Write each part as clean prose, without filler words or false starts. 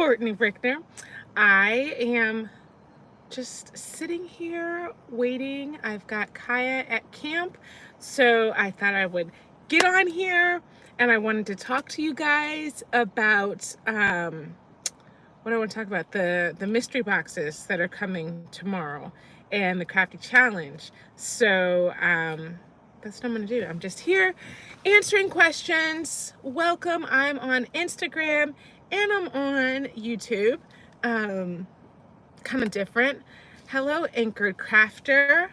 Courtney Brickner. I am just sitting here waiting. I've got Kaya at camp, so I thought I would get on here and I wanted to talk to you guys about what I want to talk about, the mystery boxes that are coming tomorrow and the Crafty Challenge. So that's what I'm going to do. I'm just here answering questions. Welcome. I'm on Instagram and I'm on YouTube. Kind of different. Hello, Anchored Crafter.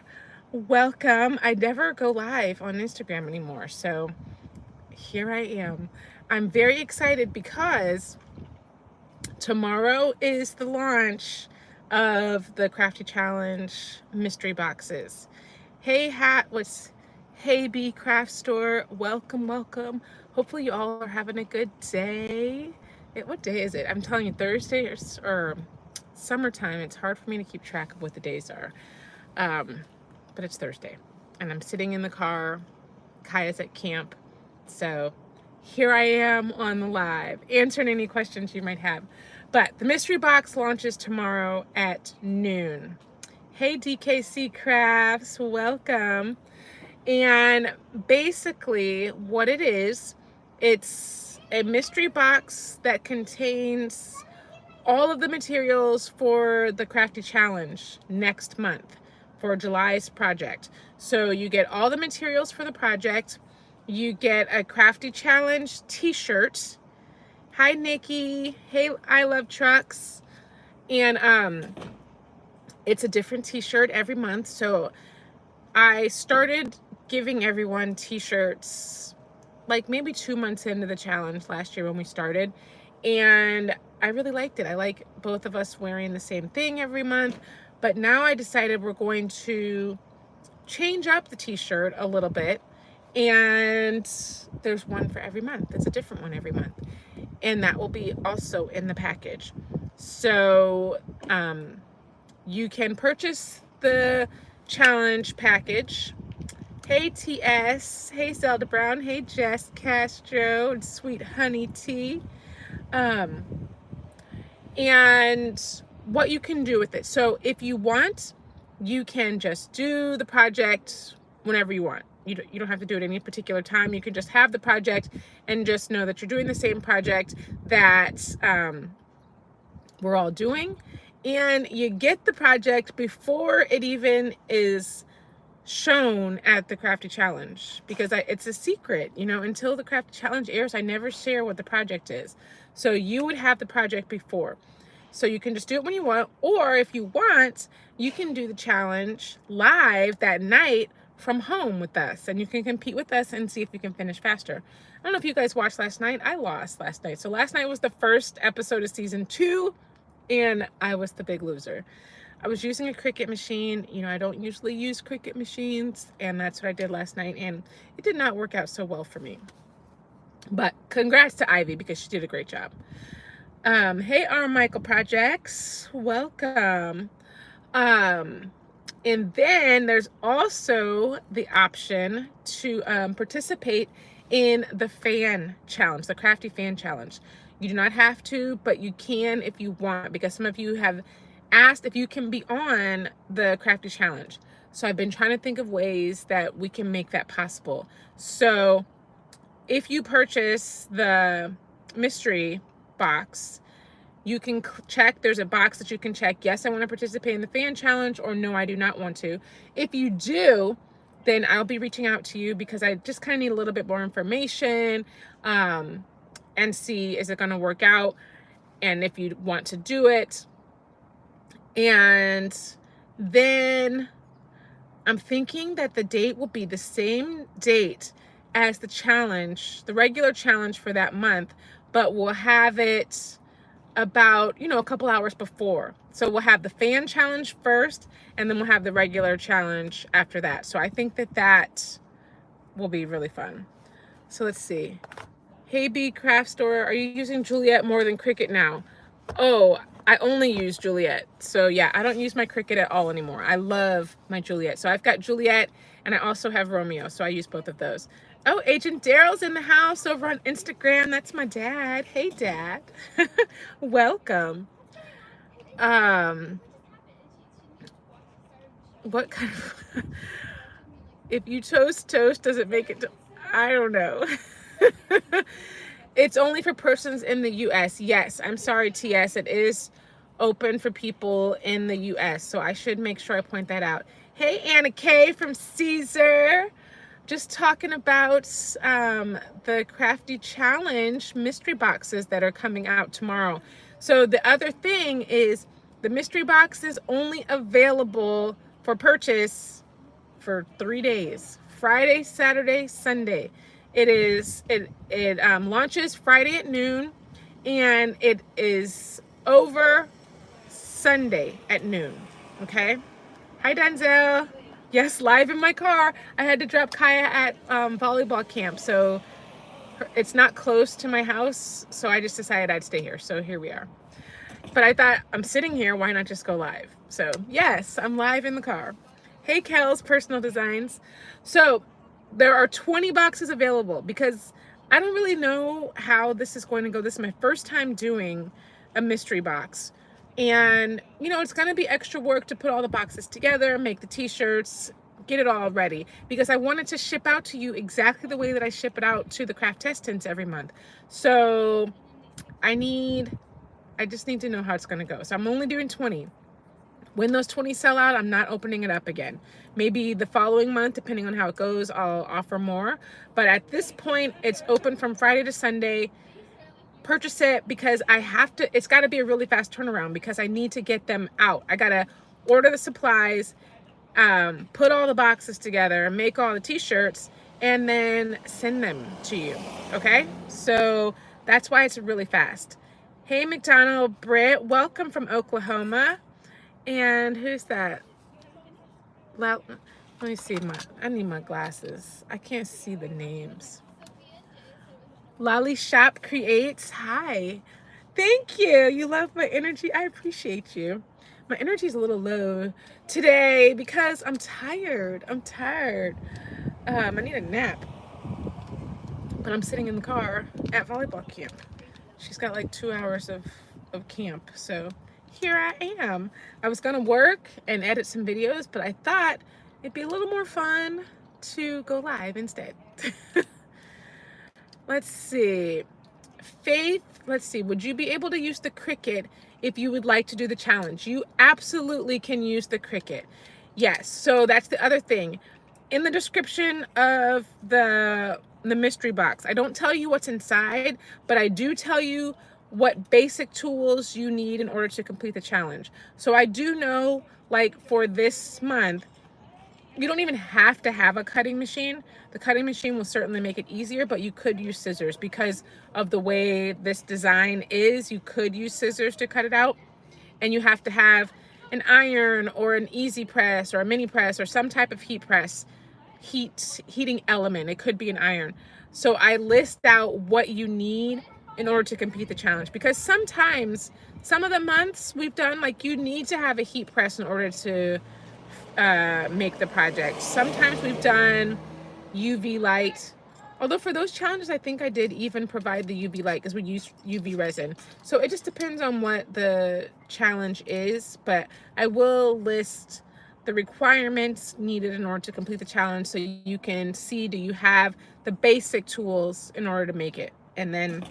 Welcome. I never go live on Instagram anymore, so here I am. I'm very excited because tomorrow is the launch of the Crafty Challenge mystery boxes. Hey Hey B Craft Store, welcome, welcome. Hopefully you all are having a good day. What day is it? I'm telling you, Thursday or summertime. It's hard for me to keep track of what the days are. But it's Thursday and I'm sitting in the car. Kaya's at camp. So here I am on the live, answering any questions you might have. But the mystery box launches tomorrow at noon. Hey DKC Crafts, welcome. And basically what it is, it's a mystery box that contains all of the materials for the Crafty Challenge next month for July's project. So you get all the materials for the project. You get a Crafty Challenge t-shirt. Hi Nikki. Hey, I love trucks. And it's a different t-shirt every month. So I started giving everyone t-shirts like maybe 2 months into the challenge last year when we started, and I really liked it. I like both of us wearing the same thing every month, but now I decided we're going to change up the t-shirt a little bit, and there's one for every month. It's a different one every month, and that will be also in the package. So you can purchase the challenge package. Hey TS, hey Zelda Brown, hey Jess Castro, and Sweet Honey Tea. And what you can do with it. So if you want, you can just do the project whenever you want. You don't have to do it any particular time. You can just have the project and just know that you're doing the same project that we're all doing. And you get the project before it even is shown at the Crafty Challenge, because it's a secret, until the Crafty Challenge airs. I never share what the project is. So you would have the project before. So you can just do it when you want, or if you want, you can do the challenge live that night from home with us, and you can compete with us and see if you can finish faster. I don't know if you guys watched last night. I lost last night. So last night was the first episode of season 2, and I was the big loser. I was using a Cricut machine. I don't usually use Cricut machines, and that's what I did last night, and it did not work out so well for me. But congrats to Ivy, because she did a great job. Hey R. Michael Projects, welcome. And then there's also the option to participate in the fan challenge, the Crafty Fan Challenge. You do not have to, but you can if you want, because some of you have asked if you can be on the Crafty Challenge. So I've been trying to think of ways that we can make that possible. So if you purchase the mystery box, you can check, there's a box that you can check, yes, I want to participate in the fan challenge, or no, I do not want to. If you do, then I'll be reaching out to you, because I just kind of need a little bit more information and see, is it going to work out, and if you want to do it. And then I'm thinking that the date will be the same date as the challenge, the regular challenge for that month, but we'll have it about, a couple hours before. So we'll have the fan challenge first, and then we'll have the regular challenge after that. So I think that will be really fun. So let's see. Hey B Craft Store, are you using Juliet more than Cricut now? Oh, I only use Juliet. So yeah, I don't use my Cricut at all anymore. I love my Juliet. So I've got Juliet, and I also have Romeo. So I use both of those. Oh, Agent Daryl's in the house over on Instagram. That's my dad. Hey, Dad. Welcome. Um, what kind of if you toast, does it make it? I don't know. It's only for persons in the U.S. Yes, I'm sorry, TS. It is open for people in the U.S. So I should make sure I point that out. Hey, Anna Kay from Caesar. Just talking about the Crafty Challenge mystery boxes that are coming out tomorrow. So the other thing is the mystery box is only available for purchase for 3 days: Friday, Saturday, Sunday. It launches Friday at noon, and it is over Sunday at noon. Okay. Hi, Denzel. Yes, live in my car. I had to drop Kaya at volleyball camp, so it's not close to my house, so I just decided I'd stay here. So here we are. But I thought, I'm sitting here, why not just go live? So yes, I'm live in the car. Hey, Kel's Personal Designs. So there are 20 boxes available because I don't really know how this is going to go. This is my first time doing a mystery box. And, you know, it's going to be extra work to put all the boxes together, make the t-shirts, get it all ready, because I wanted to ship out to you exactly the way that I ship it out to the craft test tints every month. So I just need to know how it's going to go. So I'm only doing 20. When those 20 sell out, I'm not opening it up again. Maybe the following month, depending on how it goes, I'll offer more. But at this point, it's open from Friday to Sunday. Purchase it because I have to, it's got to be a really fast turnaround because I need to get them out. I got to order the supplies, put all the boxes together, make all the t-shirts, and then send them to you. Okay? So that's why it's really fast. Hey, McDonald Britt, welcome from Oklahoma. And who's that? Let me see I need my glasses. I can't see the names. Lolly Shop Creates. Hi. Thank you. You love my energy. I appreciate you. My energy is a little low today because I'm tired. I need a nap. But I'm sitting in the car at volleyball camp. She's got like 2 hours of camp. So here I am. I was gonna work and edit some videos, but I thought it'd be a little more fun to go live instead. Let's see. Faith, let's see. Would you be able to use the Cricut if you would like to do the challenge? You absolutely can use the Cricut. Yes, so that's the other thing. In the description of the mystery box, I don't tell you what's inside, but I do tell you what basic tools you need in order to complete the challenge. So I do know, like for this month, you don't even have to have a cutting machine. The cutting machine will certainly make it easier, but you could use scissors because of the way this design is. You could use scissors to cut it out, and you have to have an iron or an easy press or a mini press or some type of heat press, heating element. It could be an iron. So I list out what you need in order to complete the challenge, because sometimes some of the months we've done, like, you need to have a heat press in order to make the project. Sometimes we've done UV light, although for those challenges I think I did even provide the UV light because we use UV resin. So it just depends on what the challenge is, but I will list the requirements needed in order to complete the challenge so you can see, do you have the basic tools in order to make it, and then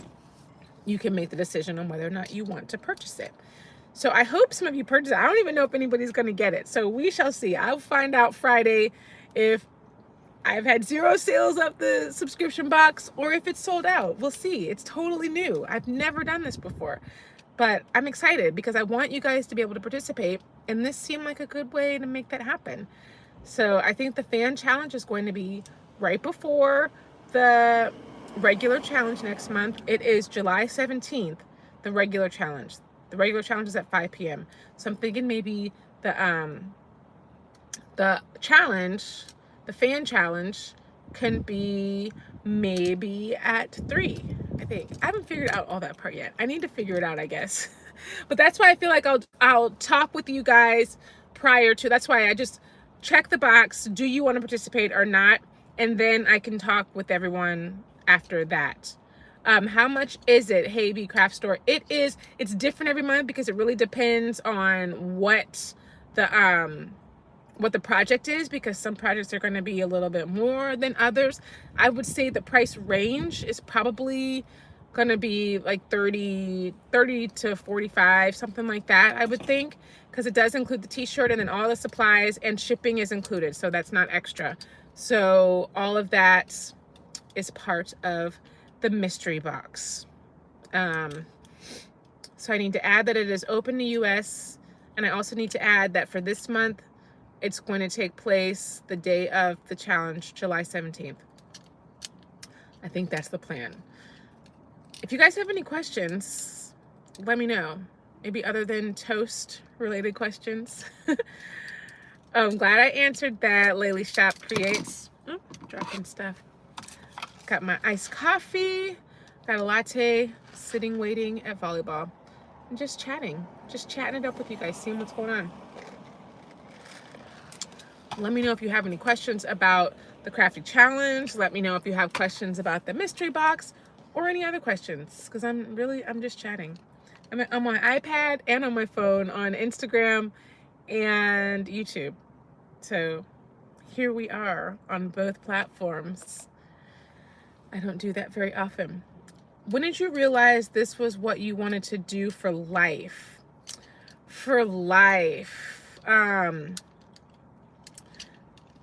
you can make the decision on whether or not you want to purchase it. So I hope some of you purchase it. I don't even know if anybody's going to get it. So we shall see. I'll find out Friday if I've had 0 sales of the subscription box or if it's sold out. We'll see. It's totally new. I've never done this before. But I'm excited because I want you guys to be able to participate. And this seemed like a good way to make that happen. So I think the fan challenge is going to be right before the regular challenge next month. It is July 17th, the regular challenge. The regular challenge is at 5 p.m. So I'm thinking maybe the challenge, the fan challenge, can be maybe at 3, I think. I haven't figured out all that part yet. I need to figure it out, I guess. But that's why I feel like I'll talk with you guys prior to. That's why I just check the box. Do you want to participate or not? and then I can talk with everyone after that. How much is it? Hey B Craft Store. It's different every month because it really depends on what the project is, because some projects are going to be a little bit more than others. I would say the price range is probably going to be like 30 to 45, something like that, I would think, because it does include the t-shirt and then all the supplies, and shipping is included, so that's not extra. So all of that is part of the mystery box. So I need to add that it is open to US, and I also need to add that for this month it's going to take place the day of the challenge, July 17th. I think that's the plan. If you guys have any questions, let me know. Maybe other than toast related questions. I'm glad I answered that. Laylee Shop Creates. Oh, dropping stuff. Got my iced coffee. Got a latte, sitting waiting at volleyball. And just chatting it up with you guys, seeing what's going on. Let me know if you have any questions about the Crafty Challenge. Let me know if you have questions about the mystery box or any other questions, because I'm just chatting. I'm on my iPad and on my phone on Instagram and YouTube. So here we are on both platforms. I don't do that very often. When did you realize this was what you wanted to do for life? For life,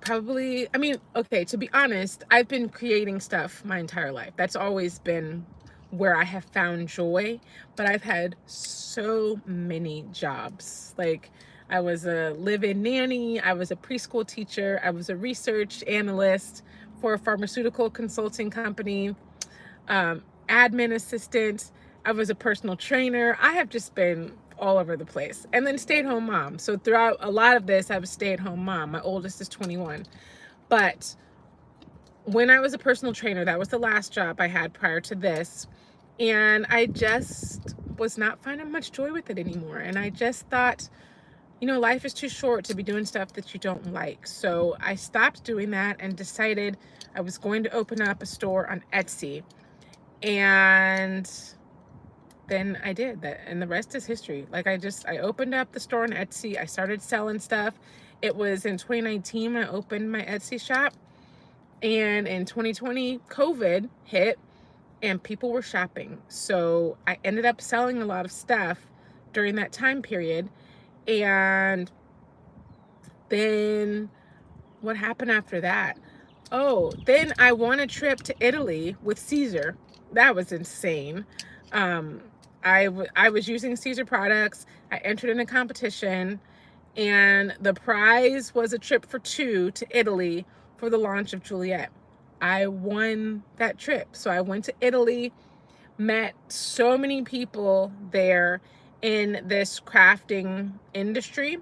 probably, I mean, okay, to be honest, I've been creating stuff my entire life. That's always been where I have found joy, but I've had so many jobs. Like, I was a live-in nanny, I was a preschool teacher, I was a research analyst for a pharmaceutical consulting company, admin assistant, I was a personal trainer. I have just been all over the place. And then stay-at-home mom. So throughout a lot of this, I was a stay-at-home mom. My oldest is 21. But when I was a personal trainer, that was the last job I had prior to this. And I just was not finding much joy with it anymore. And I just thought, you know, life is too short to be doing stuff that you don't like. So I stopped doing that and decided I was going to open up a store on Etsy. And then I did that, and the rest is history. Like, I opened up the store on Etsy. I started selling stuff. It was in 2019 when I opened my Etsy shop, and in 2020 COVID hit and people were shopping, so I ended up selling a lot of stuff during that time period. And then what happened after that? Oh, then I won a trip to Italy with Caesar. That was insane. I was using Caesar products. I entered in a competition, and the prize was a trip for two to Italy for the launch of Juliet. I won that trip. So I went to Italy, met so many people there in this crafting industry,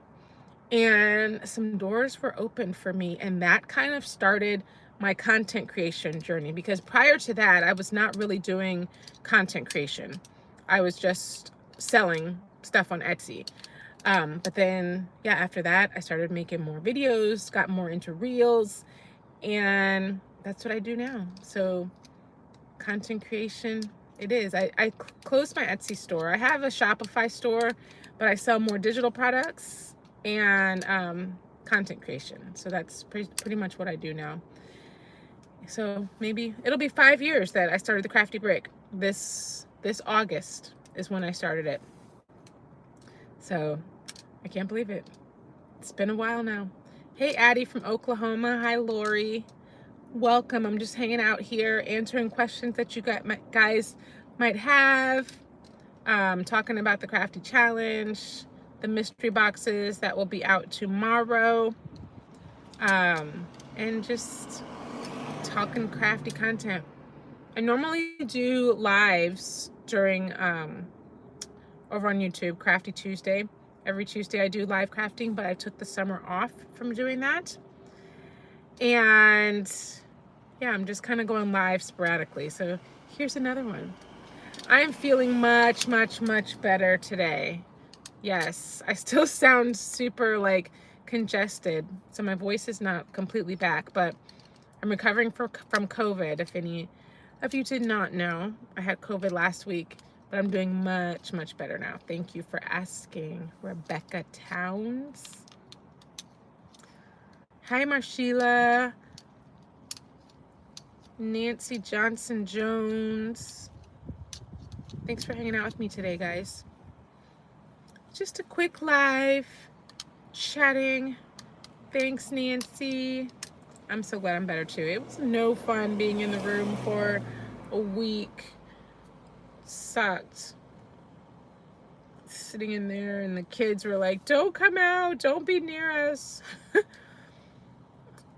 and some doors were open for me. And that kind of started my content creation journey, because prior to that, I was not really doing content creation. I was just selling stuff on Etsy. But then, yeah, after that, I started making more videos, got more into reels, and that's what I do now. So content creation, it is. I closed my Etsy store. I have a Shopify store, but I sell more digital products and content creation. So that's pretty much what I do now. So maybe it'll be 5 years that I started the Crafty Brick. This August is when I started it. So I can't believe it. It's been a while now. Hey, Addie from Oklahoma. Hi, Lori. Welcome. I'm just hanging out here answering questions that you guys might have. Talking about the Crafty Challenge, the mystery boxes that will be out tomorrow, and just talking crafty content. I normally do lives during over on YouTube, Crafty Tuesday. Every Tuesday I do live crafting, but I took the summer off from doing that. And yeah, I'm just kind of going live sporadically. So here's another one. I'm feeling much, much, much better today. Yes, I still sound super like congested, so my voice is not completely back, but I'm recovering from COVID. If any of you did not know, I had COVID last week, but I'm doing much, much better now. Thank you for asking, Rebecca Towns. Hi, Marshila. Nancy Johnson Jones. Thanks for hanging out with me today, guys. Just a quick live chatting. Thanks, Nancy. I'm so glad I'm better too. It was no fun being in the room for a week. Sucked. Sitting in there and the kids were like, don't come out, don't be near us.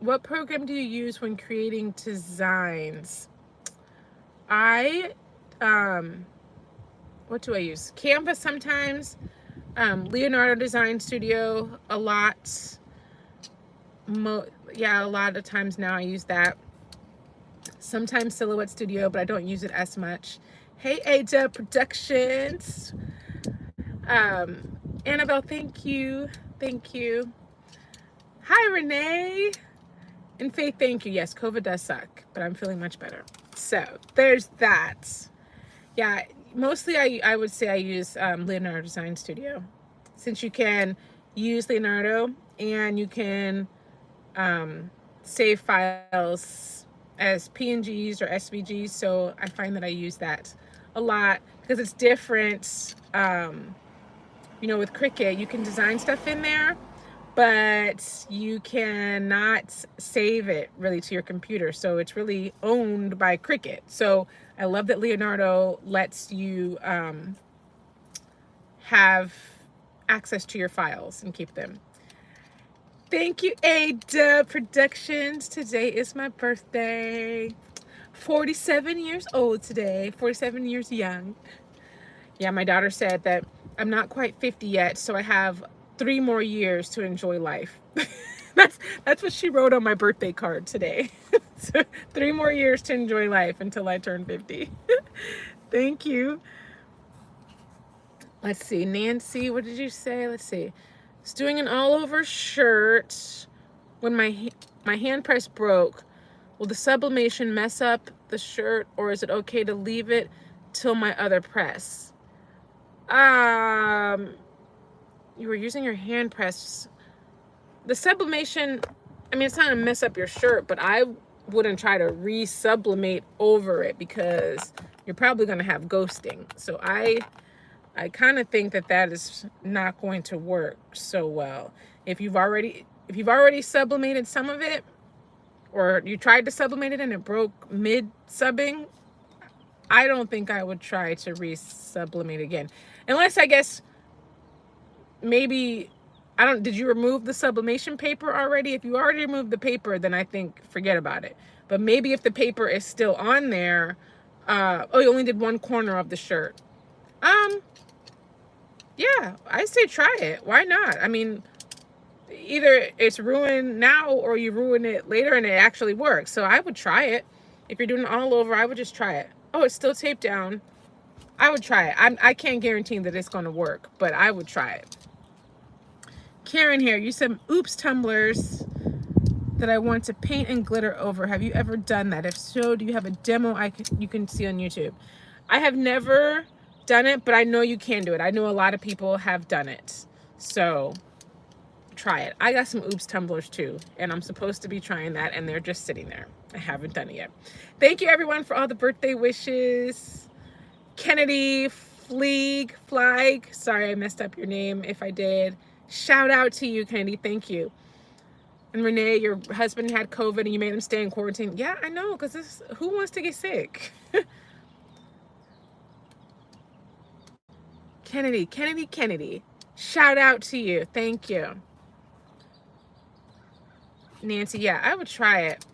What program do you use when creating designs? What do I use? Canva sometimes, Leonardo Design Studio a lot. Yeah, a lot of times now I use that. Sometimes Silhouette Studio, but I don't use it as much. Hey, Ada Productions. Annabelle, thank you. Thank you. Hi, Renee. And Faith, thank you. Yes, COVID does suck, but I'm feeling much better. So there's that. Yeah, mostly I would say I use Leonardo Design Studio, since you can use Leonardo and you can save files as PNGs or SVGs. So I find that I use that a lot because it's different. You know, with Cricut, you can design stuff in there, but you cannot save it really to your computer. So it's really owned by Cricut. So I love that Leonardo lets you have access to your files and keep them. Thank you, Ada Productions. Today is my birthday. 47 years old today, 47 years young. Yeah, my daughter said that I'm not quite 50 yet, so I have 3 more years to enjoy life. That's what she wrote on my birthday card today. So 3 more years to enjoy life until I turn 50. Thank you. Let's see, Nancy, what did you say? Let's see. It's doing an all-over shirt. When my hand press broke, will the sublimation mess up the shirt, or is it okay to leave it till my other press? You were using your hand press. The sublimation, I mean, it's not gonna mess up your shirt, but I wouldn't try to re-sublimate over it because you're probably gonna have ghosting. So I kind of think that is not going to work so well. If you've already sublimated some of it, or you tried to sublimate it and it broke mid-subbing, I don't think I would try to re-sublimate again. Unless, I guess, maybe, did you remove the sublimation paper already? If you already removed the paper, then I think forget about it. But maybe if the paper is still on there, oh, you only did one corner of the shirt. Yeah, I say try it. Why not? I mean, either it's ruined now or you ruin it later and it actually works. So I would try it. If you're doing it all over, I would just try it. Oh, it's still taped down. I would try it. I can't guarantee that it's going to work, but I would try it. Karen here, you said oops tumblers that I want to paint and glitter over. Have you ever done that? If so, do you have a demo you can see on YouTube? I have never done it, but I know you can do it. I know a lot of people have done it. So try it. I got some oops tumblers too, and I'm supposed to be trying that, and they're just sitting there. I haven't done it yet. Thank you everyone for all the birthday wishes. Kennedy Flag, sorry I messed up your name if I did. Shout out to you, Kennedy, thank you. And Renee, your husband had COVID and you made him stay in quarantine. Yeah, I know, because who wants to get sick? Kennedy, shout out to you, thank you. Nancy, yeah, I would try it.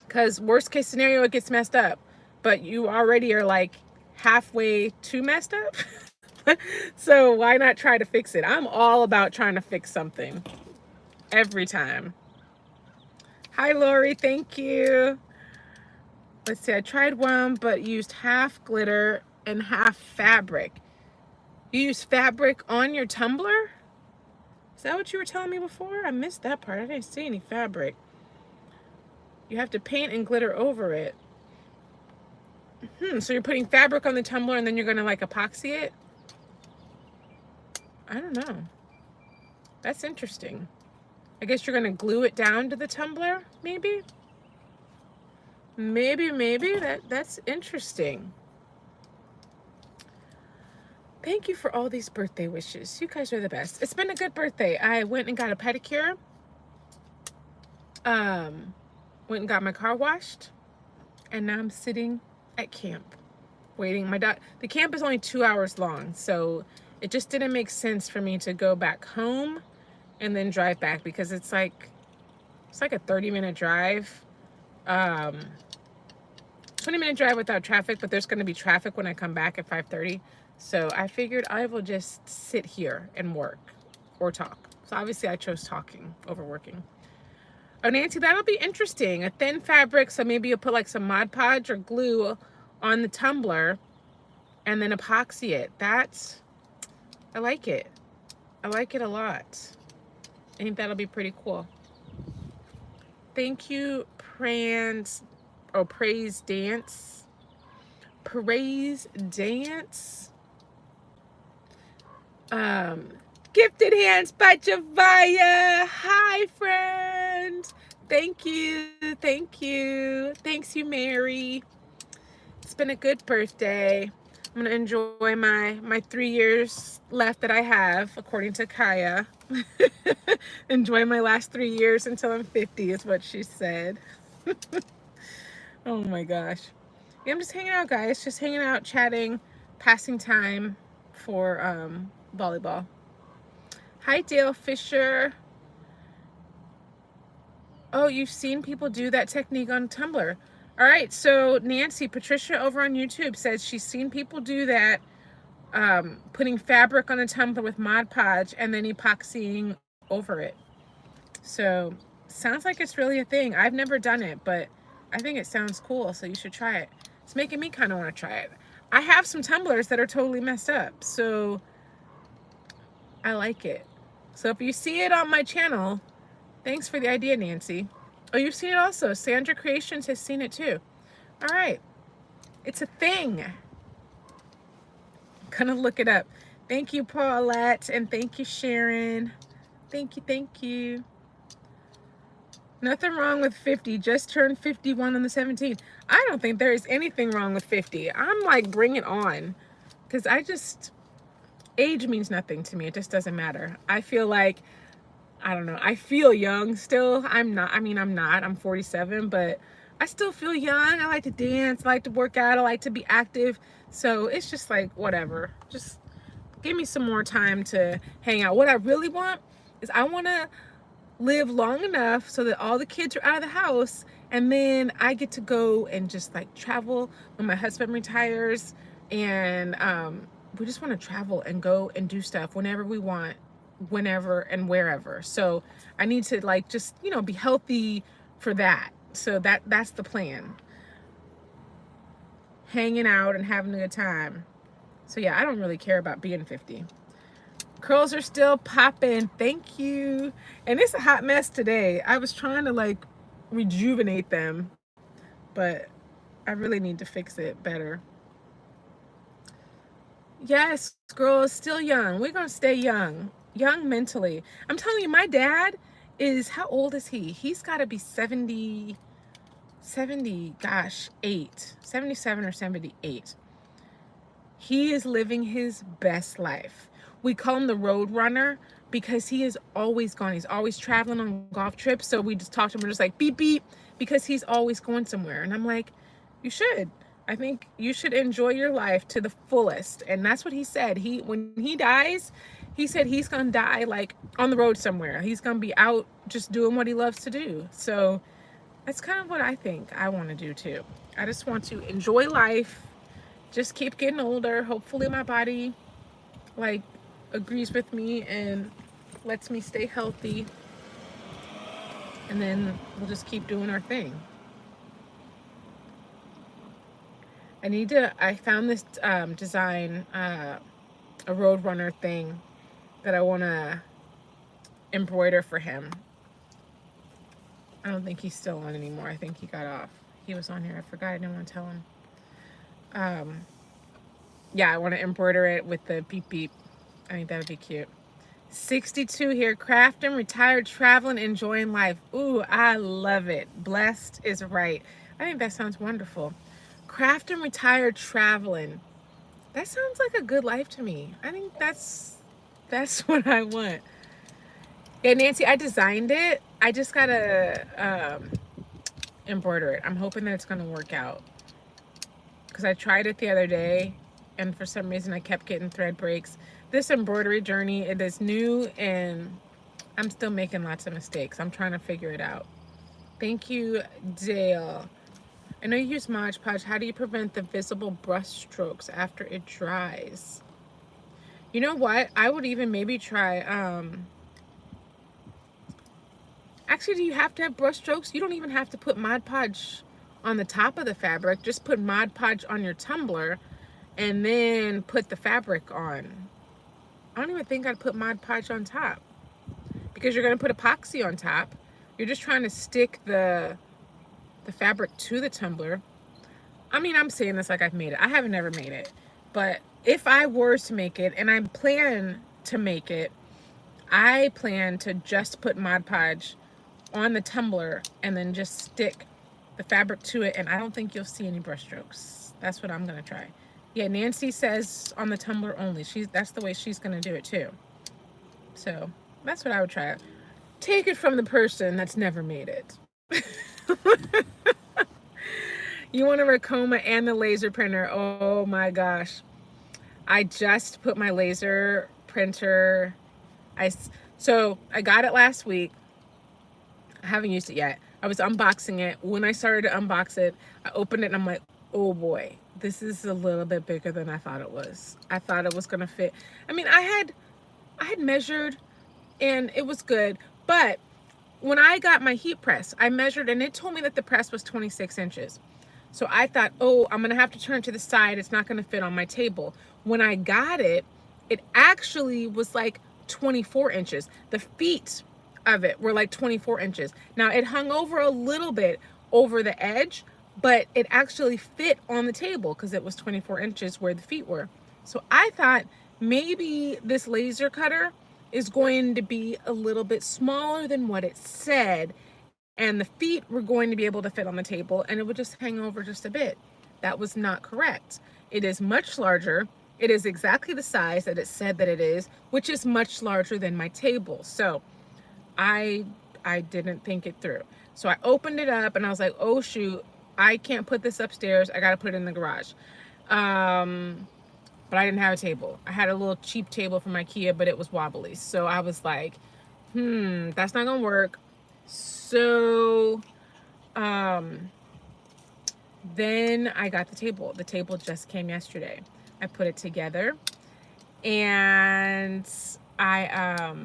Because worst case scenario, it gets messed up. But you already are like halfway too messed up. So why not try to fix it? I'm all about trying to fix something every time. Hi, Lori, thank you. Let's see, I tried one, but used half glitter and half fabric. You use fabric on your tumbler? Is that what you were telling me before? I missed that part. I didn't see any fabric. You have to paint and glitter over it. So you're putting fabric on the tumbler and then you're going to like epoxy it? I don't know. That's interesting. I guess you're going to glue it down to the tumbler, maybe? Maybe. That's interesting. Thank you for all these birthday wishes. You guys are the best. It's been a good birthday. I went and got a pedicure. Went and got my car washed. And now I'm sitting at camp waiting. The camp is only 2 hours long, so it just didn't make sense for me to go back home and then drive back because it's like a 30-minute drive. 20-minute drive without traffic, but there's going to be traffic when I come back at 5:30. So I figured I will just sit here and work or talk. So obviously I chose talking over working. Oh, Nancy, that'll be interesting. A thin fabric, so maybe you'll put like some Mod Podge or glue on the tumbler and then epoxy it. I like it. I like it a lot. I think that'll be pretty cool. Thank you, Praise Dance. Praise Dance. Gifted Hands by Javaya. Hi, friend. Thank you. Thanks you, Mary. It's been a good birthday. I'm gonna enjoy my 3 years left that I have, according to Kaya. Enjoy my last 3 years until I'm 50 is what she said. Oh my gosh. Yeah, I'm just hanging out, guys. Just hanging out, chatting, passing time for volleyball. Hi, Dale Fisher. Oh, you've seen people do that technique on Tumblr. All right, so Nancy, Patricia over on YouTube says she's seen people do that, putting fabric on a tumbler with Mod Podge and then epoxying over it. So sounds like it's really a thing. I've never done it, but I think it sounds cool, so you should try it. It's making me kind of want to try it. I have some tumblers that are totally messed up, so I like it. So if you see it on my channel, thanks for the idea, Nancy. Oh, you've seen it also. Sandra Creations has seen it too. All right. It's a thing. I'm gonna look it up. Thank you, Paulette, and thank you, Sharon. Thank you. Nothing wrong with 50. Just turned 51 on the 17th. I don't think there is anything wrong with 50. I'm like, bring it on. Because age means nothing to me. It just doesn't matter. I feel like, I don't know. I feel young still. I'm not. I'm 47, but I still feel young. I like to dance. I like to work out. I like to be active. So it's just like, whatever. Just give me some more time to hang out. What I really want is I want to live long enough so that all the kids are out of the house and then I get to go and just like travel when my husband retires, and we just want to travel and go and do stuff whenever we want, whenever and wherever. So I need to like just, be healthy for that. So that's the plan. Hanging out and having a good time. So yeah, I don't really care about being 50. Curls are still popping. Thank you. And it's a hot mess today. I was trying to like rejuvenate them, but I really need to fix it better. Yes, girls, still young. We're going to stay young mentally. I'm telling you, my dad is, how old is he? He's got to be 70, gosh, 77 or 78. He is living his best life. We call him the road runner because he is always gone. He's always traveling on golf trips. So we just talk to him. We're just like, beep, beep, because he's always going somewhere. And I'm like, you should. I think you should enjoy your life to the fullest. And that's what he said. When he dies, he said he's going to die like on the road somewhere. He's going to be out just doing what he loves to do. So that's kind of what I think I want to do too. I just want to enjoy life. Just keep getting older. Hopefully my body like agrees with me and lets me stay healthy. And then we'll just keep doing our thing. I found this design, a Roadrunner thing that I want to embroider for him. I don't think he's still on anymore. I think he got off. He was on here. I forgot. I didn't want to tell him. Um, yeah, I want to embroider it with the beep beep. I think that would be cute. 62 here. Crafting, retired, traveling, enjoying life. Ooh, I love it. Blessed is right. I think that sounds wonderful. Crafting, retired, traveling. That sounds like a good life to me. I think that's what I want. Yeah, Nancy, I designed it. I just gotta embroider it. I'm hoping that it's gonna work out. Because I tried it the other day, and for some reason I kept getting thread breaks. This embroidery journey, it is new, and I'm still making lots of mistakes. I'm trying to figure it out. Thank you, Dale. I know you use Mod Podge. How do you prevent the visible brush strokes after it dries? You know what? I would even maybe try, actually, do you have to have brush strokes? You don't even have to put Mod Podge on the top of the fabric. Just put Mod Podge on your tumbler and then put the fabric on. I don't even think I'd put Mod Podge on top because you're going to put epoxy on top. You're just trying to stick the fabric to the tumbler. I mean, I'm saying this like I've made it. I haven't ever made it. But if I were to make it, and I plan to make it, I plan to just put Mod Podge on the tumbler and then just stick the fabric to it, and I don't think you'll see any brush strokes. That's what I'm gonna try. Yeah, Nancy says on the tumbler only. That's the way she's gonna do it too. So that's what I would try. Take it from the person that's never made it. You want a Racoma and the laser printer. Oh my gosh. I just put my laser printer, so I got it last week. I haven't used it yet. I was unboxing it. When I started to unbox it, I opened it and I'm like, oh boy, this is a little bit bigger than I thought it was. I thought it was gonna fit. I mean, I had measured and it was good, but when I got my heat press, I measured and it told me that the press was 26 inches. So I thought, oh, I'm gonna have to turn to the side. It's not gonna fit on my table. When I got it, it actually was like 24 inches. The feet of it were like 24 inches. Now it hung over a little bit over the edge, but it actually fit on the table because it was 24 inches where the feet were. So I thought maybe this laser cutter is going to be a little bit smaller than what it said, and the feet were going to be able to fit on the table and it would just hang over just a bit. That was not correct. It is much larger. It is exactly the size that it said that it is, which is much larger than my table. So I didn't think it through. So I opened it up and I was like, oh shoot, I can't put this upstairs. I got to put it in the garage. But I didn't have a table. I had a little cheap table from IKEA, but it was wobbly. So I was like, that's not gonna work. So then I got the table. The table just came yesterday. I put it together and I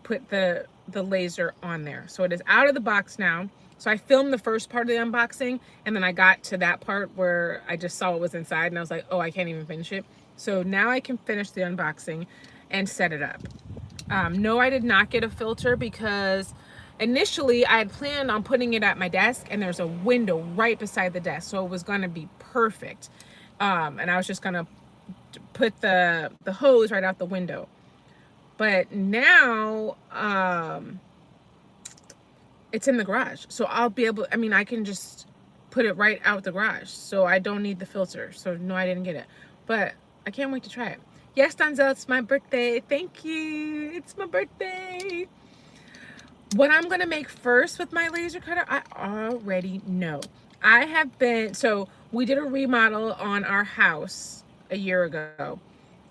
put the laser on there. So it is out of the box now. So I filmed the first part of the unboxing and then I got to that part where I just saw what was inside and I was like, oh, I can't even finish it. So now I can finish the unboxing and set it up. No, I did not get a filter because initially I had planned on putting it at my desk and there's a window right beside the desk. So it was gonna be perfect. And I was just gonna put the hose right out the window. But now, it's in the garage. So I'll be able, I mean, I can just put it right out the garage. So I don't need the filter. So no, I didn't get it. But I can't wait to try it. Yes, Donzel, it's my birthday. Thank you. It's my birthday. What I'm going to make first with my laser cutter, I already know. I have been, so we did a remodel on our house a year ago.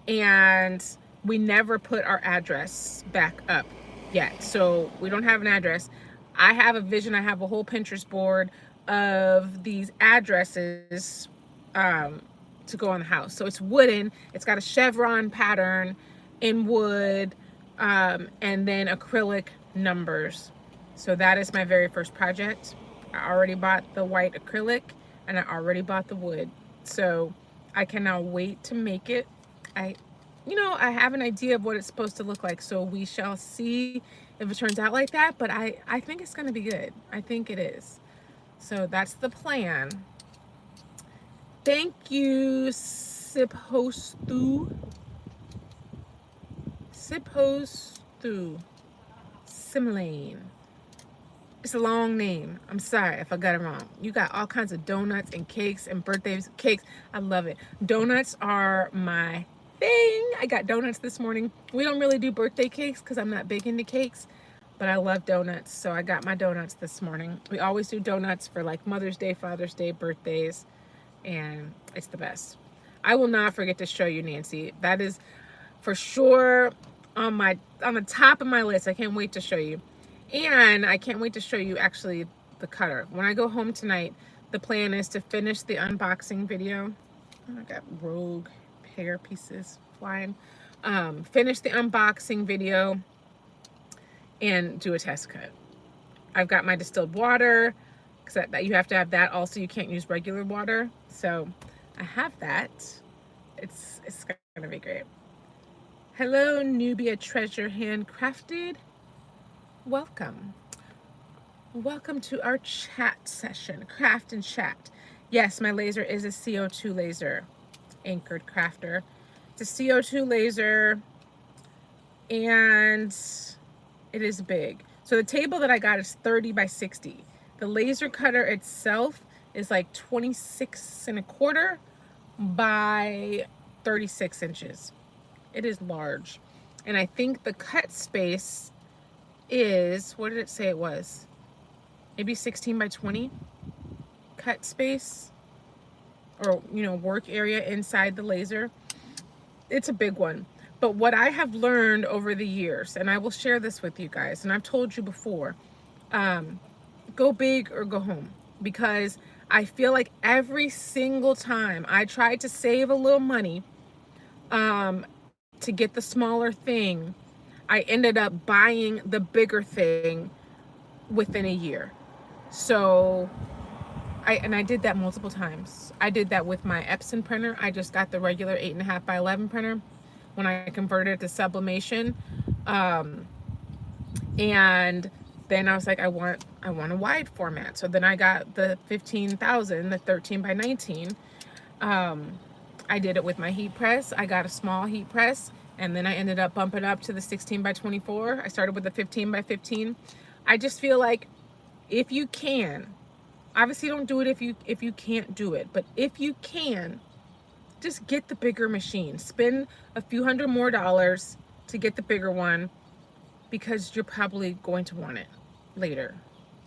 And we never put our address back up yet. So we don't have an address. I have a vision. I have a whole Pinterest board of these addresses to go on the house. So it's wooden. It's got a chevron pattern in wood and then acrylic numbers. So that is my very first project. I already bought the white acrylic and I already bought the wood. So I cannot wait to make it. you know, I have an idea of what it's supposed to look like. So we shall see if it turns out like that. But I think it's going to be good. I think it is. So that's the plan. Thank you, Siphostu. Siphostu. Simlane. It's a long name. I'm sorry if I got it wrong. You got all kinds of donuts and cakes and birthdays cakes. I love it. Donuts are my thing. I got donuts this morning. We don't really do birthday cakes because I'm not big into cakes, but I love donuts. So I got my donuts this morning. We always do donuts for like Mother's Day, Father's Day, birthdays, and it's the best. I will not forget to show you, Nancy. That is for sure on the top of my list. I can't wait to show you. And I can't wait to show you actually the cutter. When I go home tonight, the plan is to finish the unboxing video. Oh, I got rogue hair pieces flying. Finish the unboxing video and do a test cut. I've got my distilled water, because that you have to have that. Also, you can't use regular water. So I have that. It's gonna be great. Hello, Nubia Treasure Handcrafted. Welcome. Welcome to our chat session, craft and chat. Yes, my laser is a CO2 laser, Anchored Crafter. It's a CO2 laser, and it is big. So the table that I got is 30 by 60. The laser cutter itself is like 26.25 by 36 inches. It is large. And I think the cut space is, what did it say it was? Maybe 16 by 20 cut space, or, you know, work area inside the laser. It's a big one. But what I have learned over the years, and I will share this with you guys, and I've told you before, go big or go home, because I feel like every single time I tried to save a little money to get the smaller thing, I ended up buying the bigger thing within a year. So I did that multiple times. I did that with my Epson printer. I just got the regular 8.5 by 11 printer when I converted it to sublimation. And then I was like, I want a wide format. So then I got the 15,000, the 13 by 19. I did it with my heat press. I got a small heat press, and then I ended up bumping up to the 16 by 24. I started with the 15 by 15. I just feel like if you can, obviously don't do it if you can't do it, but if you can, just get the bigger machine. Spend a few $100 more to get the bigger one, because you're probably going to want it later,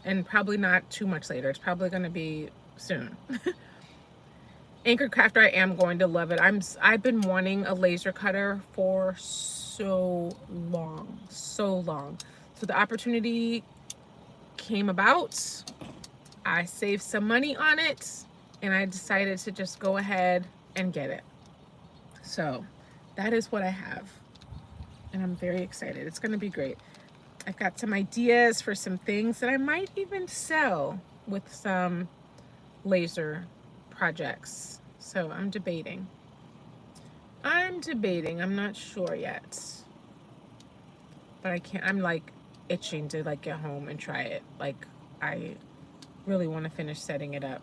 and probably not too much later. It's probably going to be soon. Anchored Crafter, I am going to love it. I've been wanting a laser cutter for so long. So the opportunity came about. I saved some money on it, and I decided to just go ahead and get it. So that is what I have, and I'm very excited. It's going to be great. I've got some ideas for some things that I might even sell with some laser projects. So I'm debating. I'm not sure yet. But I'm like itching to like get home and try it. Like, I really want to finish setting it up.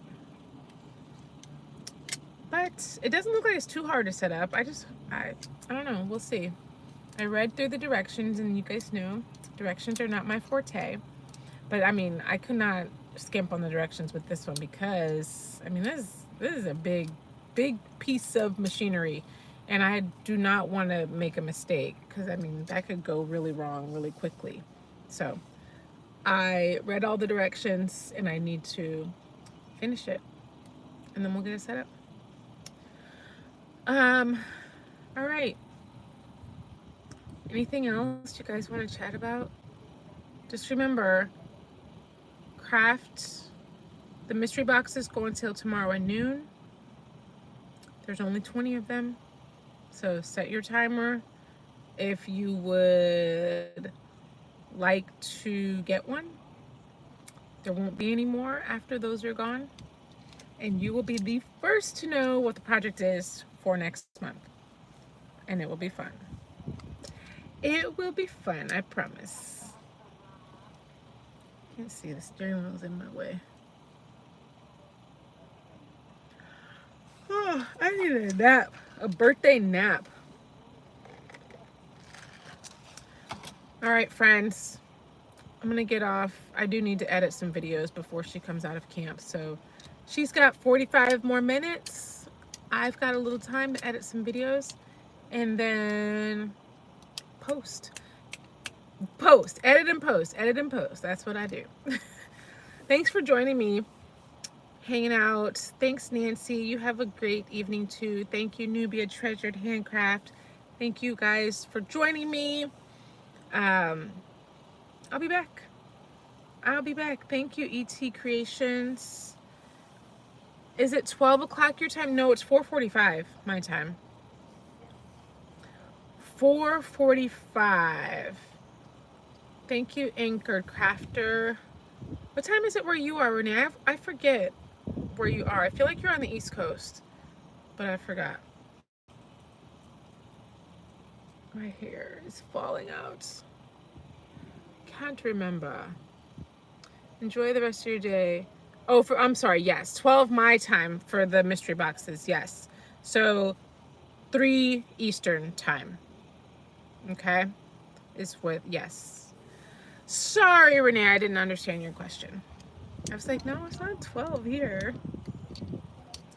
But it doesn't look like it's too hard to set up. I don't know. We'll see. I read through the directions, and you guys know directions are not my forte. But I mean, I could not skimp on the directions with this one, because I mean, this is a big piece of machinery, and I do not want to make a mistake, because I mean, that could go really wrong really quickly. So I read all the directions, and I need to finish it, and then we'll get it set up. All right. Anything else you guys want to chat about? Just remember, the mystery boxes go until tomorrow at noon. There's only 20 of them. So set your timer if you would like to get one. There won't be any more after those are gone. And you will be the first to know what the project is for next month. and it will be fun. It will be fun, I promise. Can't see, the steering wheel's in my way. Oh, I need a nap, a birthday nap. All right, friends, I'm gonna get off. I do need to edit some videos before she comes out of camp. So she's got 45 more minutes. I've got a little time to edit some videos and then post. Edit and post. That's what I do. Thanks for joining me, hanging out. Thanks, Nancy. You have a great evening too. Thank you, Nubia Treasured Handcraft. Thank you guys for joining me. I'll be back. Thank you, ET Creations. Is it 12 o'clock your time? No, it's 4:45 my time. 4:45. Thank you, Anchored Crafter. What time is it where you are, Renee? I forget where you are. I feel like you're on the East Coast, but I forgot. My hair is falling out. Can't remember. Enjoy the rest of your day. Oh, I'm sorry, yes. 12 my time for the mystery boxes, yes. So 3 Eastern time. Okay? Is what, yes. Sorry, Renee, I didn't understand your question. I was like, no, it's not 12 here.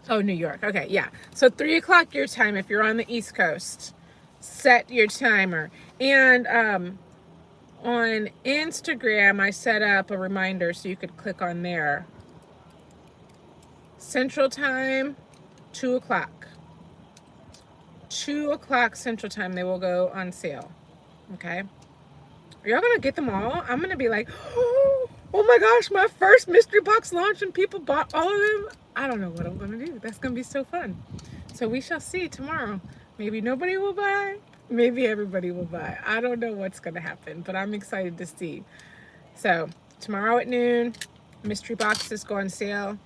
Oh, New York. Okay, yeah. So 3 o'clock your time if you're on the East Coast. Set your timer. And on Instagram, I set up a reminder so you could click on there. Central Time, 2 o'clock. 2 o'clock Central Time, they will go on sale. Okay? Are y'all gonna get them all? I'm gonna be like, oh my gosh, my first mystery box launch and people bought all of them. I don't know what I'm gonna do. That's gonna be so fun. So we shall see tomorrow. Maybe nobody will buy. Maybe everybody will buy. I don't know what's gonna happen, but I'm excited to see. So tomorrow at noon, mystery boxes go on sale.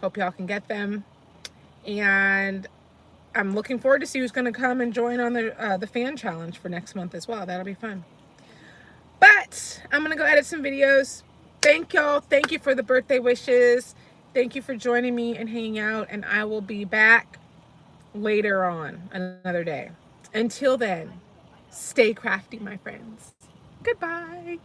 Hope y'all can get them. And I'm looking forward to see who's gonna come and join on the fan challenge for next month as well. That'll be fun. But I'm gonna go edit some videos. Thank y'all. Thank you for the birthday wishes. Thank you for joining me and hanging out. And I will be back later on another day. Until then, stay crafty, my friends. Goodbye.